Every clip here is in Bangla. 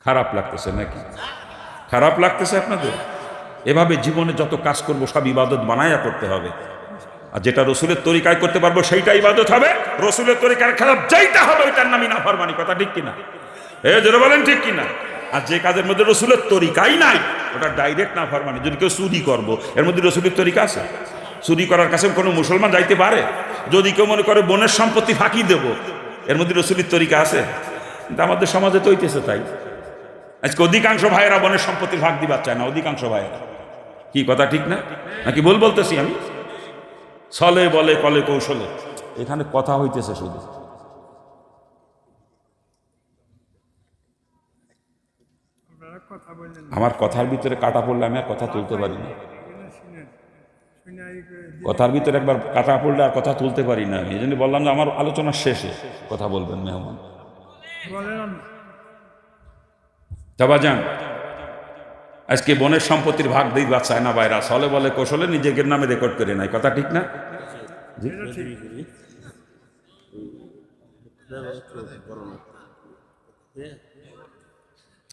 খারাপ লাগতেছে নাকি? খারাপ লাগতেছে আপনাদের? এভাবে জীবনে যত কাজ করবো সব ইবাদত বানায়া করতে হবে, আর যেটা রসুলের তরিকায় করতে পারবো সেইটা ইবাদত হবে। রসুলের তরিকার খেলাফ যেইটা হবে ওইটার নামই নাফরমানি। কথা ঠিক কিনা? জোরে বলেন ঠিক কিনা? আর যে কাজের মধ্যে রসুলের তরিকাই নাই ওটা ডাইরেক্ট নাফরমানি। যদি কেউ চুরি করবো, এর মধ্যে রসুলের তরিকা আছে? চুরি করার কাছে কোনো মুসলমান যাইতে পারে? যদি কেউ মনে করে বোনের সম্পত্তি ফাঁকি দেব, এর মধ্যে রসুলের তরিকা আছে? কিন্তু আমাদের সমাজে তো হইতেছে তাই। আজকে অধিকাংশ ভাইয়েরা বোনের সম্পত্তি ভাগ দিবার চায় না, অধিকাংশ ভাইয়েরা। কি কথা ঠিক না? নাকি ভুল বলতেছি আমি? ছলে বলে কলে কৌশলে এখানে কথা হইতেছে শুধু। আমার কথার ভিতরে কাটা পড়লে আমি আর কথা তুলতে পারি না। কথার ভিতরে একবার কাটা পড়লে আর কথা তুলতে পারি না আমি। এই জন্য বললাম যে আমার আলোচনার শেষে কথা বলবেন মেহমান। যান, আজকে বোনের সম্পত্তির ভাগ দিবা চায় না ভাইরা, ছলে বলে কৌশলে নিজেদের নামে রেকর্ড করে নাই। কথা ঠিক না?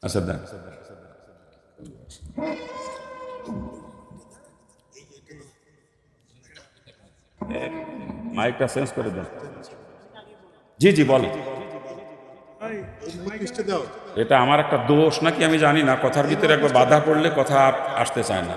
আচ্ছা দেন, মাইকটা চেঞ্জ করে দেন। জি জি বলেন। এটা আমার একটা দোষ নাকি আমি জানি না, কথার ভিতরে একবার বাধা পড়লে কথা আসতে চায় না।